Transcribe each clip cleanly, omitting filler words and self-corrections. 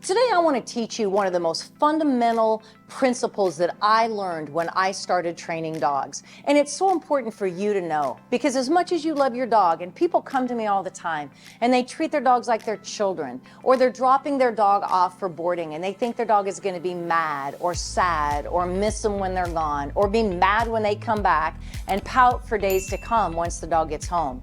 Today I want to teach you one of the most fundamental principles that I learned when I started training dogs. And it's so important for you to know, because as much as you love your dog, and people come to me all the time and they treat their dogs like their children, or they're dropping their dog off for boarding and they think their dog is going to be mad or sad or miss them when they're gone or be mad when they come back and pout for days to come once the dog gets home.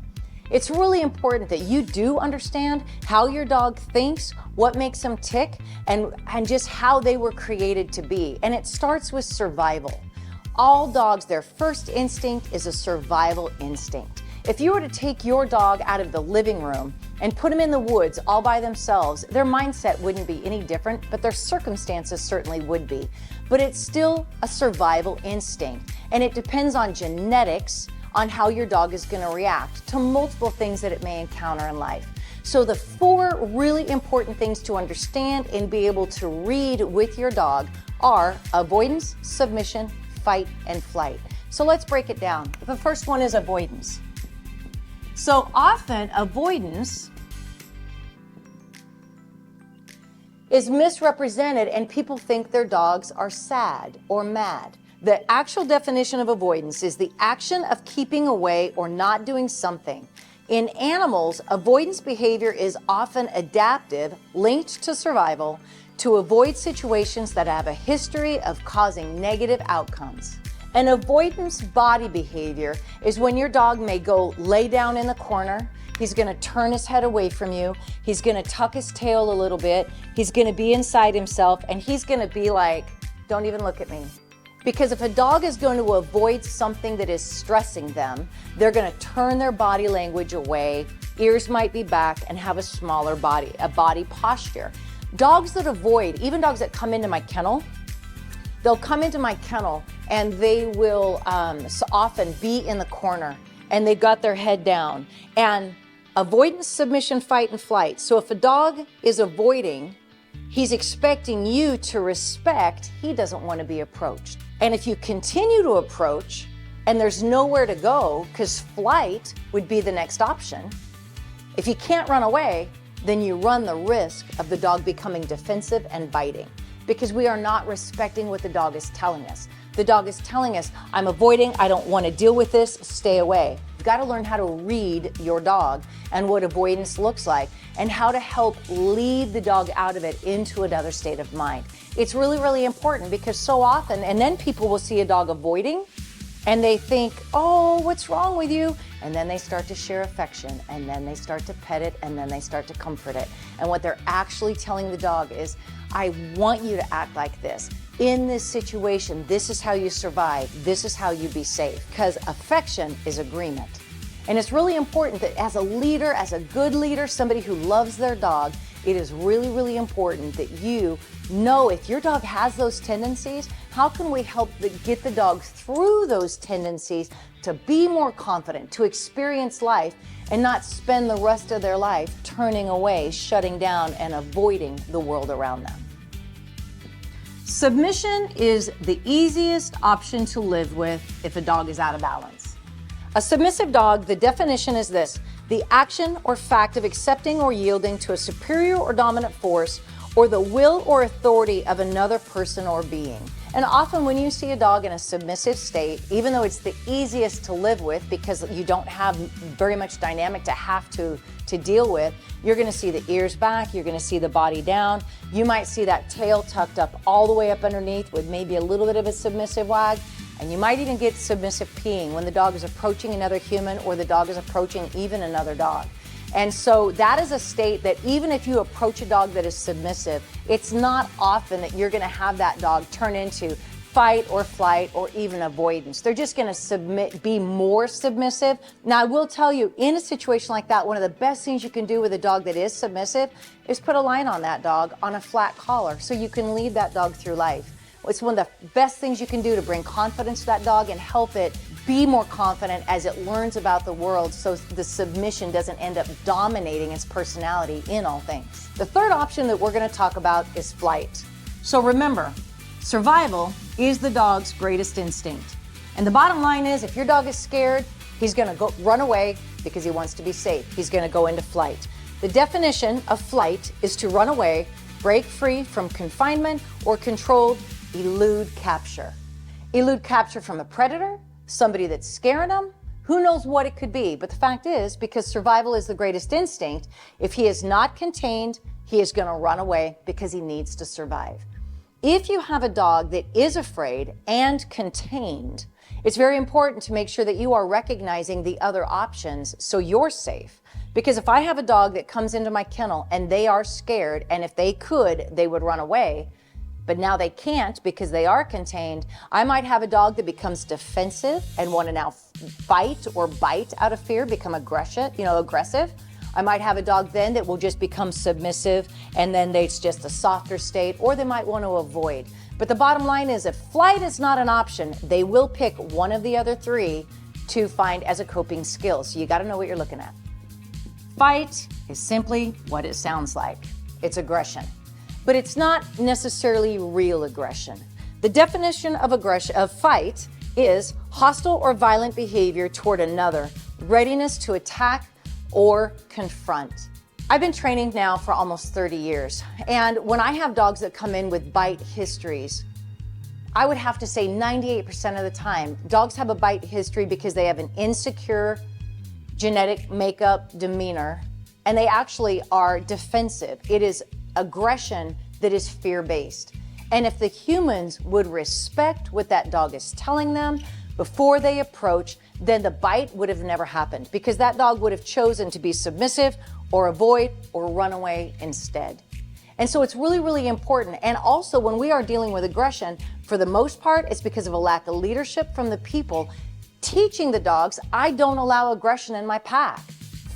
It's really important that you do understand how your dog thinks, what makes them tick, and just how they were created to be. And it starts with survival. All dogs, their first instinct is a survival instinct. If you were to take your dog out of the living room and put them in the woods all by themselves, their mindset wouldn't be any different, but their circumstances certainly would be. But it's still a survival instinct, and it depends on genetics, on how your dog is going to react to multiple things that it may encounter in life. So the 4 really important things to understand and be able to read with your dog are avoidance, submission, fight, and flight. So let's break it down. The first one is avoidance. So often avoidance is misrepresented and people think their dogs are sad or mad. The actual definition of avoidance is the action of keeping away or not doing something. In animals, avoidance behavior is often adaptive, linked to survival, to avoid situations that have a history of causing negative outcomes. An avoidance body behavior is when your dog may go lay down in the corner, he's going to turn his head away from you, he's going to tuck his tail a little bit, he's going to be inside himself, and he's going to be like, don't even look at me. Because if a dog is going to avoid something that is stressing them, they're going to turn their body language away, ears might be back, and have a smaller body, a body posture. Dogs that avoid, even dogs that come into my kennel, they'll come into my kennel and they will so often be in the corner and they've got their head down. And avoidance, submission, fight, and flight. So if a dog is avoiding, he's expecting you to respect, he doesn't want to be approached. And if you continue to approach and there's nowhere to go, because flight would be the next option, if you can't run away, then you run the risk of the dog becoming defensive and biting, because we are not respecting what the dog is telling us. The dog is telling us, I'm avoiding, I don't want to deal with this, stay away. You've got to learn how to read your dog and what avoidance looks like and how to help lead the dog out of it into another state of mind. It's really, really important, because so often, and then people will see a dog avoiding and they think, oh, what's wrong with you? And then they start to share affection, and then they start to pet it, and then they start to comfort it. And what they're actually telling the dog is, I want you to act like this. In this situation, this is how you survive. This is how you be safe. Because affection is agreement. And it's really important that as a leader, as a good leader, somebody who loves their dog, it is really, really important that you know if your dog has those tendencies, how can we help get the dog through those tendencies to be more confident, to experience life, and not spend the rest of their life turning away, shutting down, and avoiding the world around them. Submission is the easiest option to live with if a dog is out of balance. A submissive dog, the definition is this: the action or fact of accepting or yielding to a superior or dominant force or the will or authority of another person or being. And often when you see a dog in a submissive state, even though it's the easiest to live with because you don't have very much dynamic to have to deal with, you're going to see the ears back, you're going to see the body down, you might see that tail tucked up all the way up underneath with maybe a little bit of a submissive wag, and you might even get submissive peeing when the dog is approaching another human or the dog is approaching even another dog. And so that is a state that even if you approach a dog that is submissive, it's not often that you're going to have that dog turn into fight or flight or even avoidance. They're just going to be more submissive. Now, I will tell you, in a situation like that, one of the best things you can do with a dog that is submissive is put a line on that dog on a flat collar so you can lead that dog through life. It's one of the best things you can do to bring confidence to that dog and help it be more confident as it learns about the world, so the submission doesn't end up dominating its personality in all things. The third option that we're going to talk about is flight. So remember, survival is the dog's greatest instinct. And the bottom line is, if your dog is scared, he's going to go run away because he wants to be safe. He's going to go into flight. The definition of flight is to run away, break free from confinement, or controlled, elude capture. Elude capture from a predator, somebody that's scaring them, who knows what it could be. But the fact is, because survival is the greatest instinct, if he is not contained, he is going to run away because he needs to survive. If you have a dog that is afraid and contained, it's very important to make sure that you are recognizing the other options so you're safe. Because if I have a dog that comes into my kennel and they are scared, and if they could, they would run away, but now they can't because they are contained, I might have a dog that becomes defensive and want to now fight or bite out of fear, become aggressive. I might have a dog then that will just become submissive, and then it's just a softer state, or they might want to avoid. But the bottom line is, if flight is not an option, they will pick one of the other three to find as a coping skill. So you got to know what you're looking at. Fight is simply what it sounds like. It's aggression. But it's not necessarily real aggression. The definition of fight is hostile or violent behavior toward another, readiness to attack or confront. I've been training now for almost 30 years, and when I have dogs that come in with bite histories, I would have to say 98% of the time, dogs have a bite history because they have an insecure genetic makeup, demeanor, and they actually are defensive. It is aggression that is fear-based. And if the humans would respect what that dog is telling them before they approach, then the bite would have never happened, because that dog would have chosen to be submissive or avoid or run away instead. And so it's really, really important. And also, when we are dealing with aggression, for the most part, it's because of a lack of leadership from the people teaching the dogs, I don't allow aggression in my pack.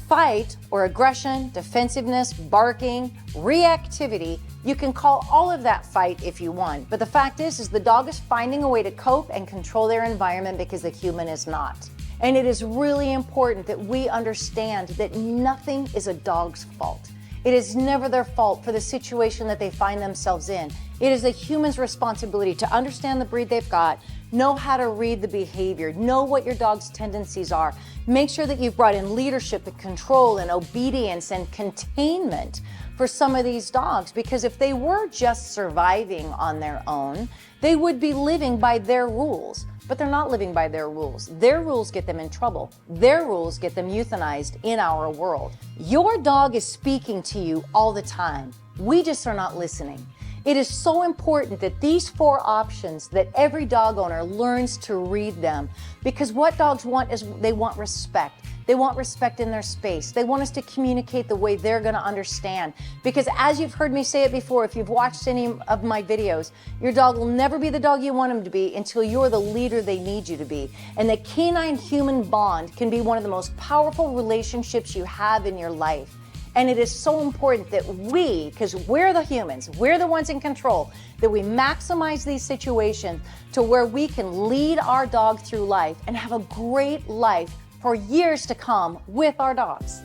Fight or aggression, defensiveness, barking, reactivity, you can call all of that fight if you want. But the fact is the dog is finding a way to cope and control their environment because the human is not. And it is really important that we understand that nothing is a dog's fault. It is never their fault for the situation that they find themselves in. It is a human's responsibility to understand the breed they've got, know how to read the behavior, know what your dog's tendencies are. Make sure that you've brought in leadership and control and obedience and containment for some of these dogs, because if they were just surviving on their own, they would be living by their rules. But they're not living by their rules. Their rules get them in trouble. Their rules get them euthanized in our world. Your dog is speaking to you all the time. We just are not listening. It is so important that these 4 options, that every dog owner learns to read them, because what dogs want is they want respect. They want respect in their space. They want us to communicate the way they're going to understand. Because as you've heard me say it before, if you've watched any of my videos, your dog will never be the dog you want him to be until you're the leader they need you to be. And the canine-human bond can be one of the most powerful relationships you have in your life. And it is so important that we, because we're the humans, we're the ones in control, that we maximize these situations to where we can lead our dog through life and have a great life for years to come with our dogs.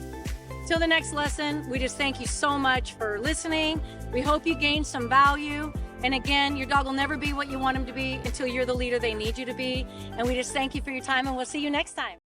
Till the next lesson, we just thank you so much for listening. We hope you gained some value. And again, your dog will never be what you want him to be until you're the leader they need you to be. And we just thank you for your time, and we'll see you next time.